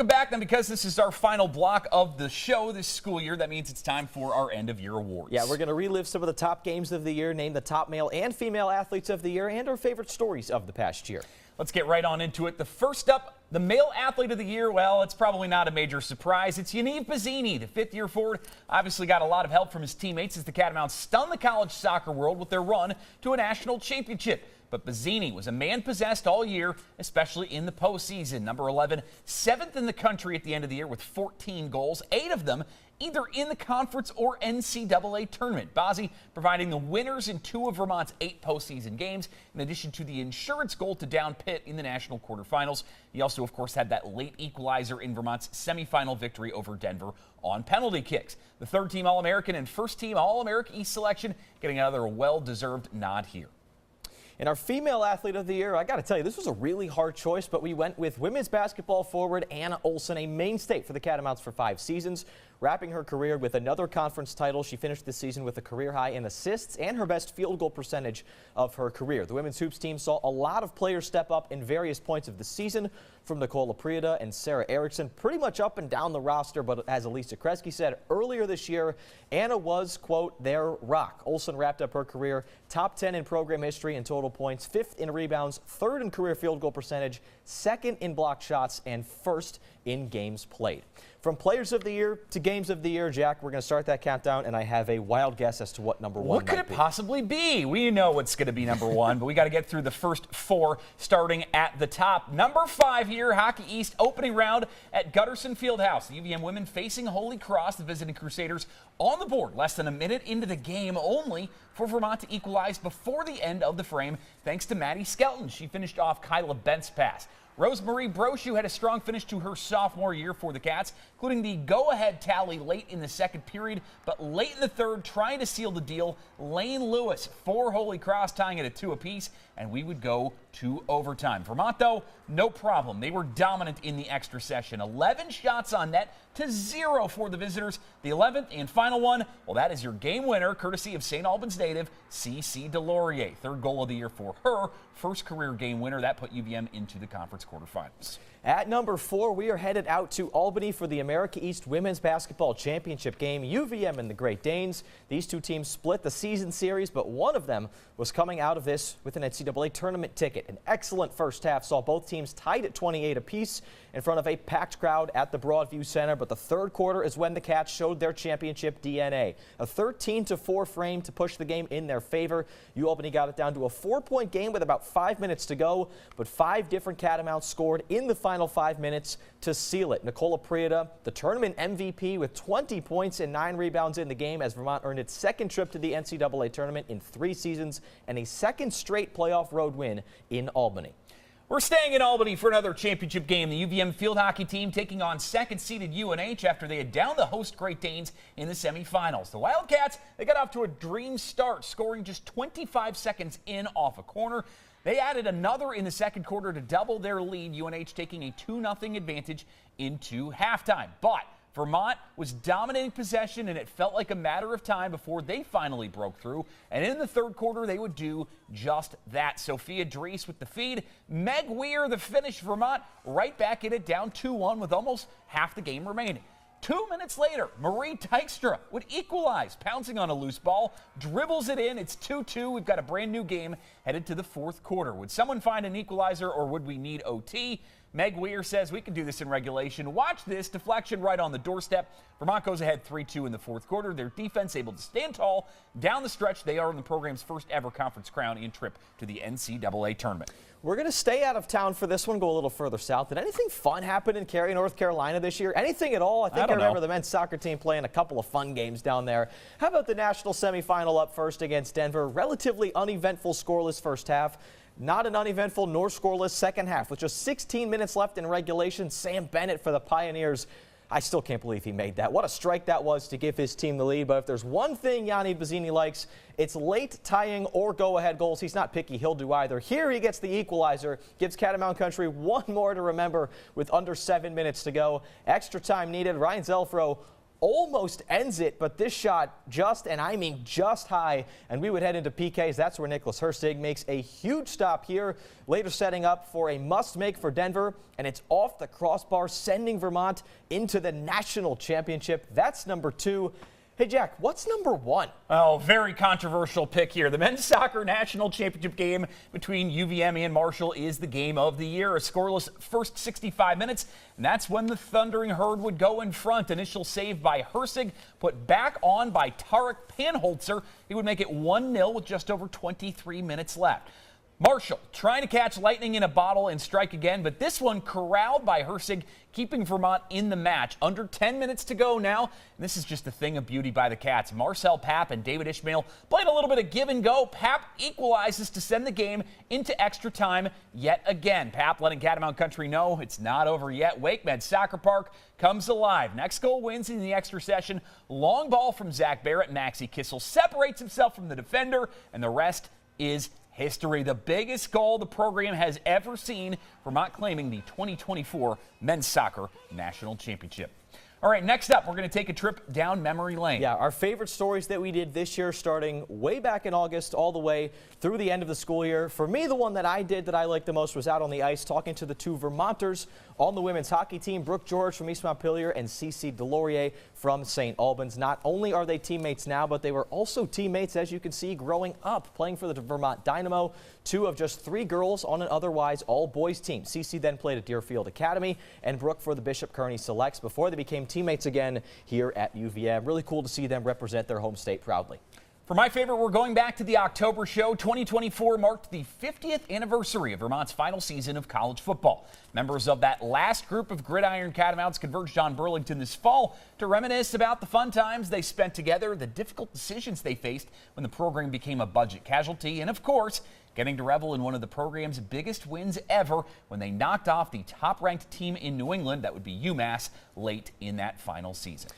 Welcome back. Now, because this is our final block of the show this school year, that means it's time for our end-of-year awards. Yeah, we're going to relive some of the top games of the year, name the top male and female athletes of the year, and our favorite stories of the past year. Let's get right on into it. The first up, the male athlete of the year, well, it's probably not a major surprise. It's Yaniv Bazzini, the fifth-year forward. Obviously got a lot of help from his teammates as the Catamounts stunned the college soccer world with their run to a national championship. But Bazzini was a man possessed all year, especially in the postseason. Number 11, seventh in the country at the end of the year with 14 goals, 8 of them either in the conference or NCAA tournament. Bazzi providing the winners in 2 of Vermont's 8 postseason games, in addition to the insurance goal to down Pitt in the national quarterfinals. He also, of course, had that late equalizer in Vermont's semifinal victory over Denver on penalty kicks. The third-team All-American and first-team All-America East selection getting another well-deserved nod here. In our female athlete of the year, I got to tell you, this was a really hard choice, but we went with women's basketball forward Anna Olson, a mainstay for the Catamounts for 5 seasons. Wrapping her career with another conference title, she finished the season with a career high in assists and her best field goal percentage of her career. The women's hoops team saw a lot of players step up in various points of the season, from Nicole Prieta and Sarah Erickson, pretty much up and down the roster. But as Elisa Kresge said earlier this year, Anna was, quote, their rock. Olson wrapped up her career top 10 in program history in total points, 5th in rebounds, 3rd in career field goal percentage, 2nd in block shots, and 1st in games played. From players of the year to games of the year, Jack, we're going to start that countdown, and I have a wild guess as to what number 1 What could it possibly be? We know what's going to be number 1, but we got to get through the first 4, starting at the top. Number 5 here, Hockey East opening round at Gutterson Fieldhouse. The UVM women facing Holy Cross, the visiting Crusaders, on the board less than a minute into the game, only for Vermont to equalize before the end of the frame, thanks to Maddie Skelton. She finished off Kyla Bent's pass. Rosemarie Brochu had a strong finish to her sophomore year for the Cats, including the go-ahead tally late in the second period, but late in the third, trying to seal the deal, Lane Lewis for Holy Cross, tying it at 2 apiece, and we would go to overtime. Vermont, though, no problem. They were dominant in the extra session. 11 shots on net to 0 for the visitors. The 11th and final one, well, that is your game winner, courtesy of St. Albans native CeCe Delorier. 3rd goal of the year for her, first career game winner. That put UVM into the conference quarterfinals. At number 4, we are headed out to Albany for the America East Women's Basketball Championship game. UVM and the Great Danes. These 2 teams split the season series, but one of them was coming out of this with an NCAA tournament ticket. An excellent first half saw both teams tied at 28 apiece in front of a packed crowd at the Broadview Center, but the 3rd quarter is when the Cats showed their championship DNA. A 13-4 frame to push the game in their favor. UAlbany got it down to a 4-point game with about 5 minutes to go, but 5 different Catamounts scored in the final 5 minutes to seal it. Nicole Prieta, the tournament MVP, with 20 points and 9 rebounds in the game as Vermont earned its 2nd trip to the NCAA tournament in 3 seasons and a 2nd straight playoff road win in Albany. We're staying in Albany for another championship game. The UVM field hockey team taking on 2nd-seeded UNH after they had downed the host Great Danes in the semifinals. The Wildcats, they got off to a dream start, scoring just 25 seconds in off a corner. They added another in the second quarter to double their lead, UNH taking a 2-0 advantage into halftime. But Vermont was dominating possession, and it felt like a matter of time before they finally broke through. And in the 3rd quarter, they would do just that. Sophia Dries with the feed. Meg Weir, the finish. Vermont right back in it, down 2-1 with almost half the game remaining. 2 minutes later, Marie Dykstra would equalize, pouncing on a loose ball, dribbles it in. It's 2-2. We've got a brand new game headed to the 4th quarter. Would someone find an equalizer, or would we need OT? Meg Weir says we can do this in regulation. Watch this deflection right on the doorstep. Vermont goes ahead 3-2 in the 4th quarter. Their defense able to stand tall down the stretch. They are in the program's first ever conference crown and trip to the NCAA tournament. We're going to stay out of town for this one, go a little further south. Did anything fun happen in Cary, North Carolina this year? Anything at all? I think I remember the men's soccer team playing a couple of fun games down there. How about the national semifinal up first against Denver? Relatively uneventful, scoreless first half. Not an uneventful nor scoreless second half. With just 16 minutes left in regulation, Sam Bennett for the Pioneers. I still can't believe he made that. What a strike that was to give his team the lead. But if there's one thing Yaniv Bazzini likes, it's late tying or go-ahead goals. He's not picky. He'll do either. Here he gets the equalizer, gives Catamount Country one more to remember with under 7 minutes to go. Extra time needed. Ryan Zelfro almost ends it, but this shot just, and I mean just high, and we would head into PKs. That's where Nicholas Hersig makes a huge stop here, later setting up for a must-make for Denver, and it's off the crossbar, sending Vermont into the national championship. That's number 2. Hey, Jack, what's number 1? Oh, very controversial pick here. The men's soccer national championship game between UVM and Marshall is the game of the year. A scoreless first 65 minutes, and that's when the Thundering Herd would go in front. Initial save by Hersig, put back on by Tarek Panholzer. He would make it 1-0 with just over 23 minutes left. Marshall trying to catch lightning in a bottle and strike again, but this one corralled by Hersig, keeping Vermont in the match. Under 10 minutes to go now, and this is just a thing of beauty by the Cats. Marcel Papp and David Ishmael played a little bit of give and go. Papp equalizes to send the game into extra time yet again. Papp letting Catamount Country know it's not over yet. WakeMed Soccer Park comes alive. Next goal wins in the extra session. Long ball from Zach Barrett. Maxi Kissel separates himself from the defender, and the rest is history. The biggest goal the program has ever seen, Vermont claiming the 2024 Men's Soccer National Championship. All right, next up, we're going to take a trip down memory lane. Yeah, our favorite stories that we did this year, starting way back in August all the way through the end of the school year. For me, the one that I did that I liked the most was out on the ice talking to the 2 Vermonters on the women's hockey team, Brooke George from East Montpelier and Cece Delorier from St. Albans. Not only are they teammates now, but they were also teammates, as you can see, growing up, playing for the Vermont Dynamo. 2 of just 3 girls on an otherwise all-boys team. Cece then played at Deerfield Academy and Brooke for the Bishop Kearney Selects before they became teammates again here at UVM. Really cool to see them represent their home state proudly. For my favorite, we're going back to the October show. 2024 marked the 50th anniversary of Vermont's final season of college football. Members of that last group of Gridiron Catamounts converged on Burlington this fall to reminisce about the fun times they spent together, the difficult decisions they faced when the program became a budget casualty, and of course, getting to revel in one of the program's biggest wins ever when they knocked off the top-ranked team in New England, that would be UMass, late in that final season.